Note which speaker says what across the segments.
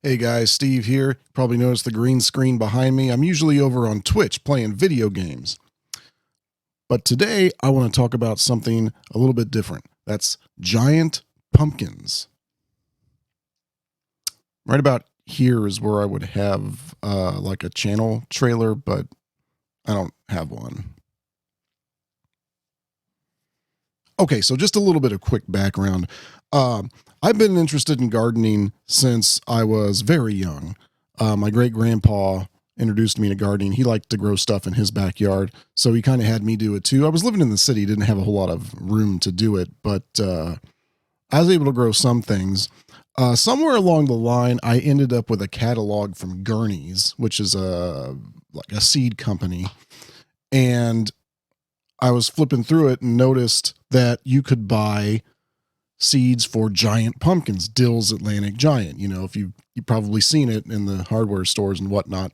Speaker 1: Hey guys, Steve here. Probably noticed the green screen behind me. I'm usually over on Twitch playing video games. But today I want to talk about something a little bit different. That's giant pumpkins. Right about here is where I would have like a channel trailer, but I don't have one. Okay, so just a little bit of quick background. I've been interested in gardening since I was very young. My great grandpa introduced me to gardening. He liked to grow stuff in his backyard, so he kind of had me do it too. I was living in the city, didn't have a whole lot of room to do it, but I was able to grow some things. Somewhere along the line, I ended up with a catalog from Gurney's, which is like a seed company, and I was flipping through it and noticed that you could buy seeds for giant pumpkins, Dill's Atlantic Giant. You know, if you've probably seen it in the hardware stores and whatnot.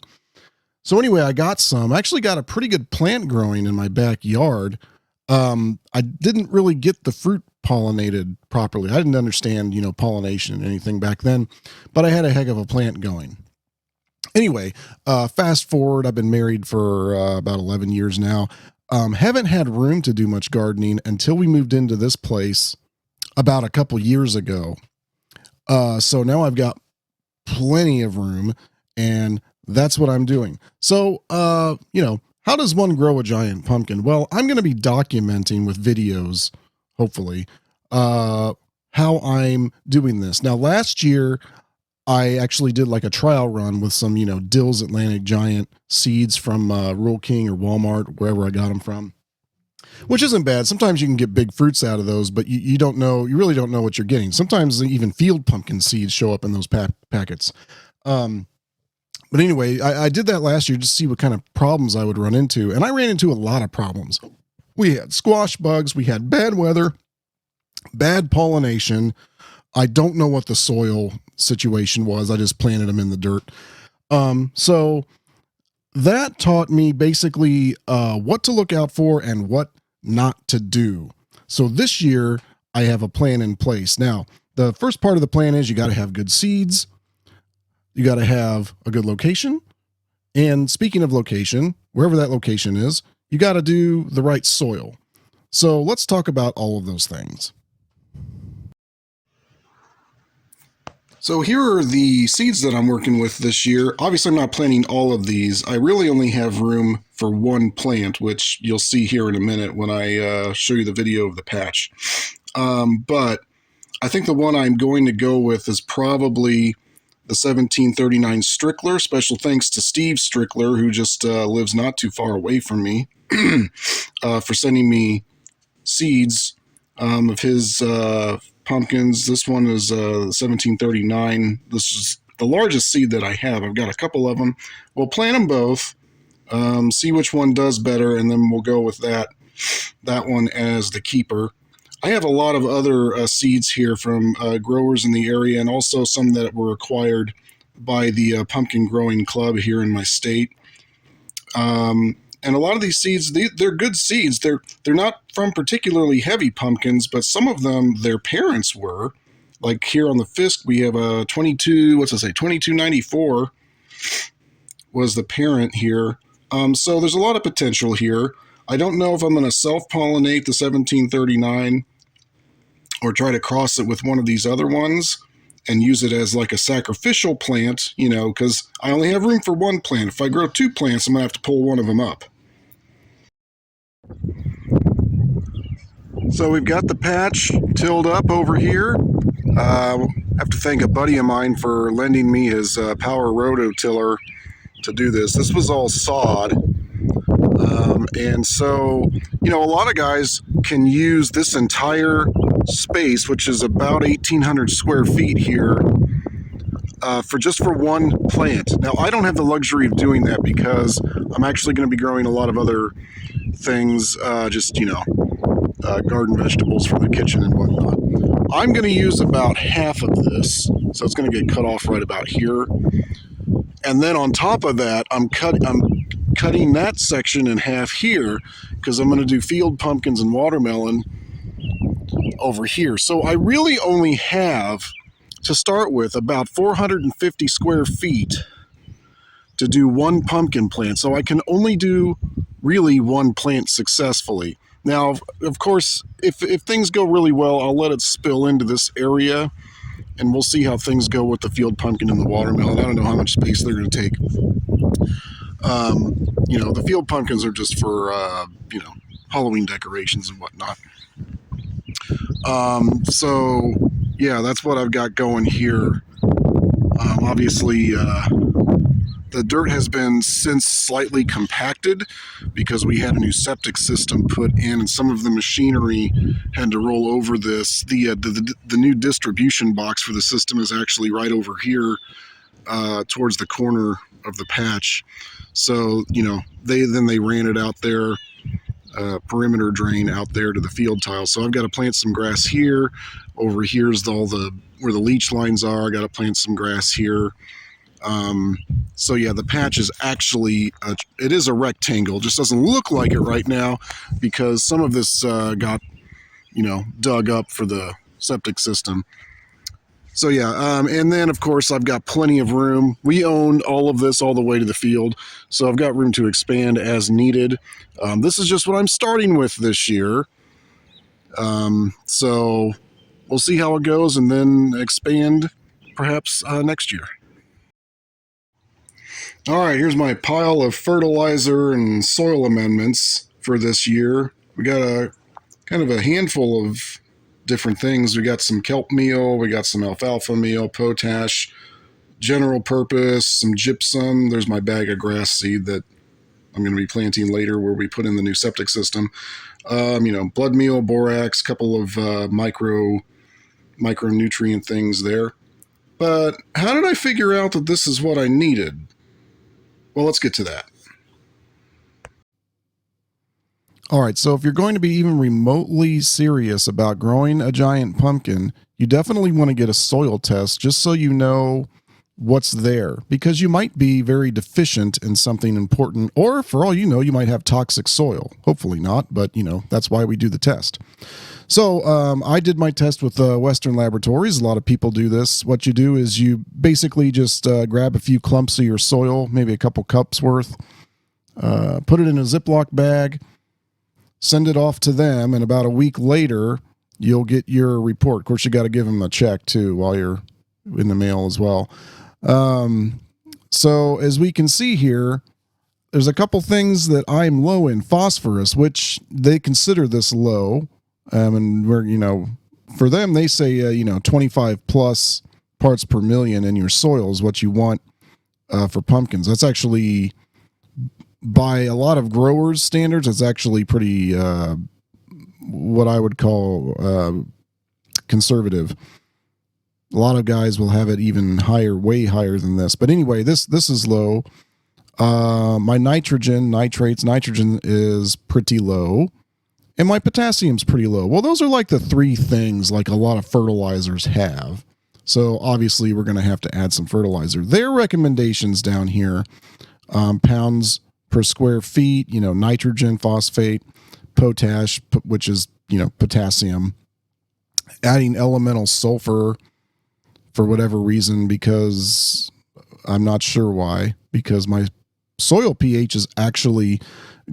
Speaker 1: So anyway, I got some. I actually got a pretty good plant growing in my backyard. I didn't really get the fruit pollinated properly. I didn't understand, pollination and anything back then, but I had a heck of a plant going. Anyway, fast forward, I've been married for about 11 years now. Haven't had room to do much gardening until we moved into this place about a couple years ago. So now I've got plenty of room, and that's what I'm doing. So, how does one grow a giant pumpkin? Well, I'm going to be documenting with videos, hopefully, how I'm doing this. Now, last year, I actually did like a trial run with some, Dill's Atlantic Giant seeds from Rural King or Walmart, wherever I got them from, which isn't bad. Sometimes you can get big fruits out of those, but you really don't know what you're getting. Sometimes even field pumpkin seeds show up in those packets. But anyway, I did that last year just to see what kind of problems I would run into, and I ran into a lot of problems. We had squash bugs, we had bad weather, bad pollination. I don't know what the soil situation was. I just planted them in the dirt. So that taught me basically what to look out for and what not to do. So this year I have a plan in place. Now, the first part of the plan is you got to have good seeds. You got to have a good location. And speaking of location, wherever that location is, you got to do the right soil. So let's talk about all of those things. So here are the seeds that I'm working with this year. Obviously, I'm not planting all of these. I really only have room for one plant, which you'll see here in a minute when I show you the video of the patch. But I think the one I'm going to go with is probably the 1739 Strickler. Special thanks to Steve Strickler, who just lives not too far away from me, for sending me seeds of his pumpkins. This one is 1739. This is the largest seed that I have. I've got a couple of them. We'll plant them both, see which one does better, and then we'll go with that one as the keeper. I have a lot of other seeds here from growers in the area, and also some that were acquired by the Pumpkin Growing Club here in my state. And a lot of these seeds, they're good seeds. They're not from particularly heavy pumpkins, but some of them, their parents were. Like here on the Fisk, we have a 2294 was the parent here. So there's a lot of potential here. I don't know if I'm going to self-pollinate the 1739 or try to cross it with one of these other ones and use it as like a sacrificial plant, because I only have room for one plant. If I grow two plants, I'm going to have to pull one of them up. So we've got the patch tilled up over here. I have to thank a buddy of mine for lending me his power rototiller to do this. This was all sod. And so, a lot of guys can use this entire space, which is about 1,800 square feet here, for one plant. Now, I don't have the luxury of doing that because I'm actually going to be growing a lot of other things, garden vegetables for the kitchen and whatnot. I'm going to use about half of this, so it's going to get cut off right about here. And then on top of that, I'm cutting that section in half here because I'm going to do field pumpkins and watermelon over here. So I really only have to start with about 450 square feet to do one pumpkin plant. So I can only do really one plant successfully. Now, of course, if things go really well, I'll let it spill into this area, and we'll see how things go with the field pumpkin and the watermelon. I don't know how much space they're going to take. The field pumpkins are just for, Halloween decorations and whatnot. So, yeah, that's what I've got going here. Obviously, the dirt has been since slightly compacted because we had a new septic system put in, and some of the machinery had to roll over this. The new distribution box for the system is actually right over here towards the corner of the patch. So, they ran it out there, perimeter drain out there to the field tile. So I've got to plant some grass here. Over here's where the leach lines are. I got to plant some grass here. So yeah, the patch is actually, it is a rectangle. It just doesn't look like it right now because some of this got, dug up for the septic system. So yeah, and then of course I've got plenty of room. We owned all of this all the way to the field, so I've got room to expand as needed. This is just what I'm starting with this year. So we'll see how it goes and then expand perhaps next year. All right, here's my pile of fertilizer and soil amendments for this year. We got a kind of a handful of different things. We got some kelp meal, we got some alfalfa meal, potash, general purpose, some gypsum. There's my bag of grass seed that I'm going to be planting later where we put in the new septic system. Blood meal, borax, couple of micronutrient things there. But how did I figure out that this is what I needed? Well, let's get to that. All right, so if you're going to be even remotely serious about growing a giant pumpkin, you definitely want to get a soil test just so you know what's there, because you might be very deficient in something important, or for all you know, you might have toxic soil. Hopefully not, but that's why we do the test. So I did my test with Western Laboratories. A lot of people do this. What you do is you basically just grab a few clumps of your soil, maybe a couple cups worth, put it in a Ziploc bag, send it off to them, and about a week later, you'll get your report. Of course, you got to give them a check, too, while you're in the mail as well. So as we can see here, there's a couple things that I'm low in. Phosphorus, which they consider this low. And we're, for them, they say, 25 plus parts per million in your soil is what you want for pumpkins. That's actually, by a lot of growers' standards, it's actually pretty, what I would call conservative. A lot of guys will have it even higher, way higher than this. But anyway, this is low. My nitrogen is pretty low. And my potassium's pretty low. Well, those are like the three things like a lot of fertilizers have. So obviously we're going to have to add some fertilizer. Their recommendations down here, pounds per square feet, nitrogen, phosphate, potash, which is, potassium, adding elemental sulfur for whatever reason, because I'm not sure why, because my soil pH is actually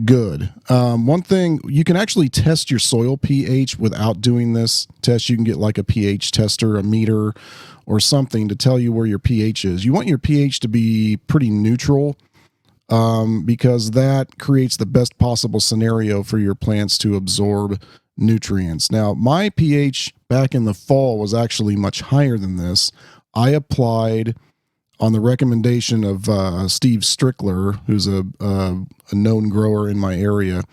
Speaker 1: good. One thing, you can actually test your soil pH without doing this test. You can get like a pH tester, a meter, or something to tell you where your pH is. You want your pH to be pretty neutral, because that creates the best possible scenario for your plants to absorb nutrients. Now, my pH back in the fall was actually much higher than this. I applied on the recommendation of Steve Strickler, who's a known grower in my area,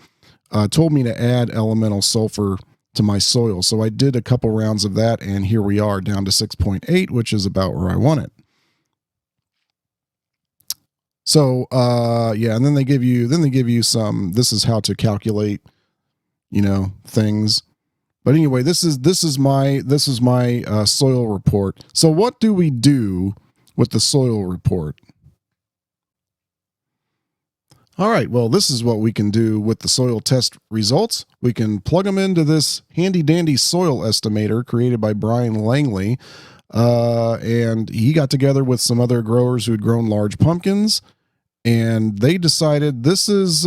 Speaker 1: told me to add elemental sulfur to my soil. So I did a couple rounds of that, and here we are down to 6.8, which is about where I want it. So yeah, and then they give you some. This is how to calculate, things. But anyway, this is my soil report. So what do we do with the soil report? All right, well, this is what we can do with the soil test results. We can plug them into this handy dandy soil estimator created by Brian Langley. And he got together with some other growers who had grown large pumpkins, and they decided this is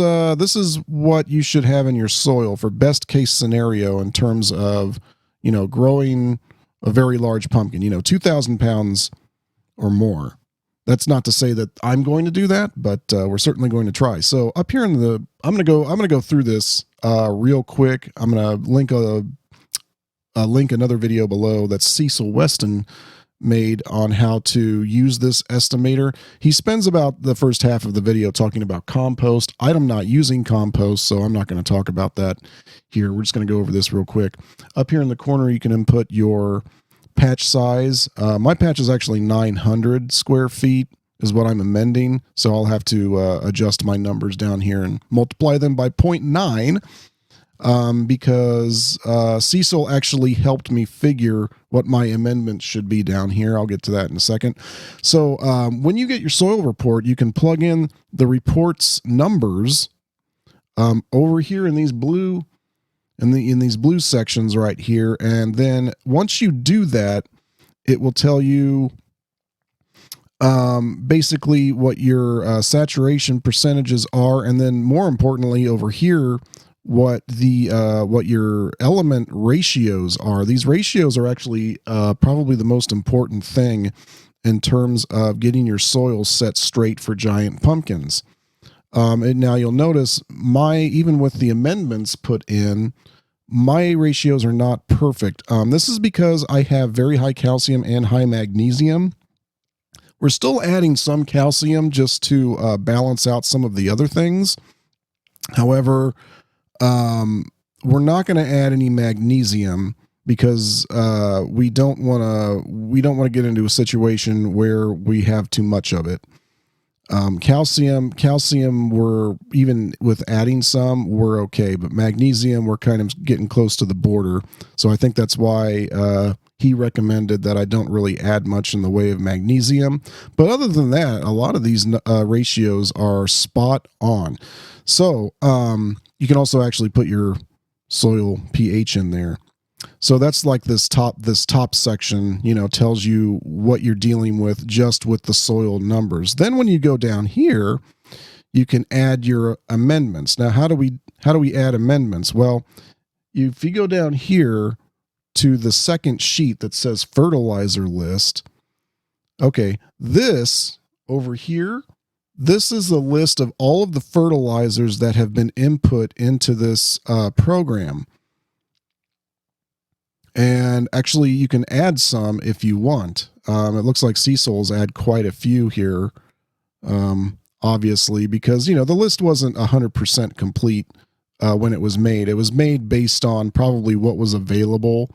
Speaker 1: what you should have in your soil for best case scenario in terms of growing a very large pumpkin, 2,000 pounds or more. That's not to say that I'm going to do that, but we're certainly going to try. So up here I'm gonna go through this real quick. I'm gonna link another video below that Cecil Weston made on how to use this estimator. He spends about the first half of the video talking about compost. I'm not using compost, so I'm not going to talk about that here. We're just going to go over this real quick. Up here in the corner, you can input your patch size. My patch is actually 900 square feet is what I'm amending, so I'll have to adjust my numbers down here and multiply them by 0.9. Because Cecil actually helped me figure what my amendments should be down here. I'll get to that in a second. So when you get your soil report, you can plug in the report's numbers over here in these blue in these blue sections right here, and then once you do that, it will tell you basically what your saturation percentages are, and then more importantly over here, what your element ratios are. These ratios are actually probably the most important thing in terms of getting your soil set straight for giant pumpkins. And now you'll notice even with the amendments put in, my ratios are not perfect. This is because I have very high calcium and high magnesium. We're still adding some calcium just to balance out some of the other things. However, we're not going to add any magnesium because we don't want to get into a situation where we have too much of it. Calcium, we're even with adding some, we're okay, but magnesium, we're kind of getting close to the border. So I think that's why he recommended that I don't really add much in the way of magnesium. But other than that, a lot of these ratios are spot on. So you can also actually put your soil pH in there. So that's like this top section, tells you what you're dealing with just with the soil numbers. Then when you go down here, you can add your amendments. Now, how do we add amendments? Well, if you go down here to the second sheet that says fertilizer list, okay, this over here, this is a list of all of the fertilizers that have been input into this program. And actually, you can add some if you want. It looks like Cecil's add quite a few here, obviously, because, the list wasn't 100% complete when it was made. It was made based on probably what was available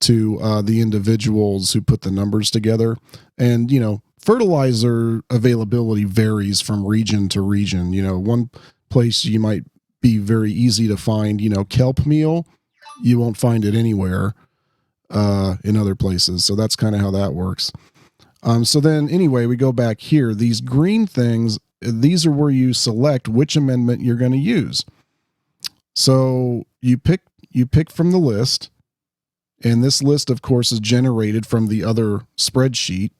Speaker 1: to the individuals who put the numbers together. And, fertilizer availability varies from region to region. One place you might be very easy to find, kelp meal. You won't find it anywhere in other places. So that's kind of how that works. So then anyway, we go back here. These green things, these are where you select which amendment you're going to use. So you pick from the list, and this list, of course, is generated from the other spreadsheet.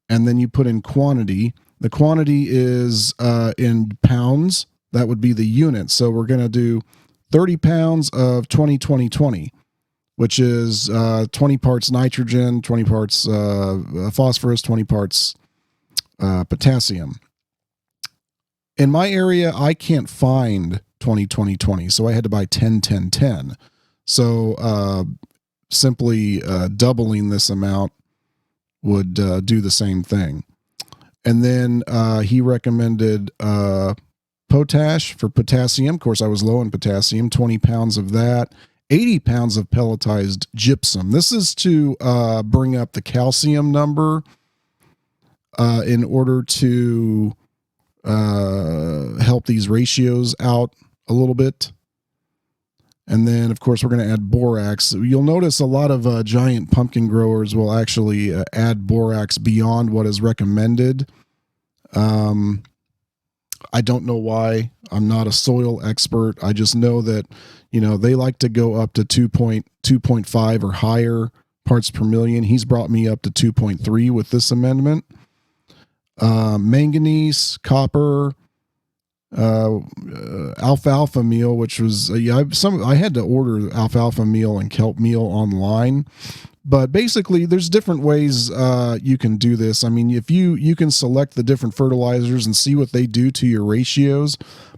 Speaker 1: And then you put in quantity. The quantity is in pounds. That would be the unit. So we're going to do 30 pounds of 20, which is 20 parts nitrogen, 20 parts phosphorus, 20 parts potassium. In my area, I can't find 20, so I had to buy 10. So simply doubling this amount would do the same thing. And then he recommended potash for potassium. Of course, I was low in potassium, 20 pounds of that. 80 pounds of pelletized gypsum. This is to bring up the calcium number in order to help these ratios out a little bit. And then, of course, we're going to add borax. You'll notice a lot of giant pumpkin growers will actually add borax beyond what is recommended. I don't know why. I'm not a soil expert. I just know that, they like to go up to 2.5 or higher parts per million. He's brought me up to 2.3 with this amendment. Manganese, copper, alfalfa meal, which was I had to order alfalfa meal and kelp meal online, but basically there's different ways you can do this. I mean, if you can select the different fertilizers and see what they do to your ratios,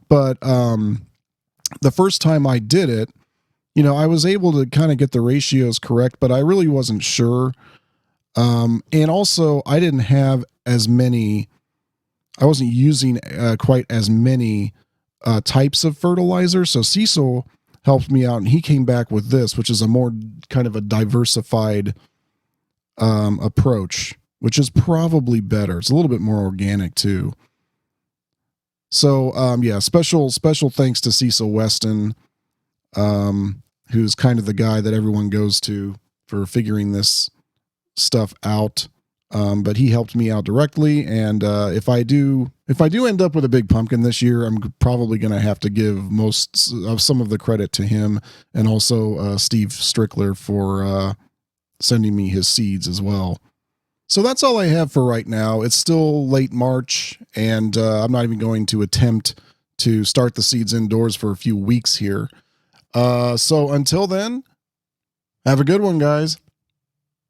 Speaker 1: but the first time I did it, I was able to kind of get the ratios correct, but I really wasn't sure. And also I didn't have as many, I wasn't using quite as many types of fertilizer. So Cecil helped me out, and he came back with this, which is a more kind of a diversified approach, which is probably better. It's a little bit more organic too. So special thanks to Cecil Weston, who's kind of the guy that everyone goes to for figuring this stuff out. But he helped me out directly, and if I do end up with a big pumpkin this year, I'm probably going to have to give most of some of the credit to him, and also Steve Strickler for sending me his seeds as well. So that's all I have for right now. It's still late March, and I'm not even going to attempt to start the seeds indoors for a few weeks here. So until then, have a good one, guys.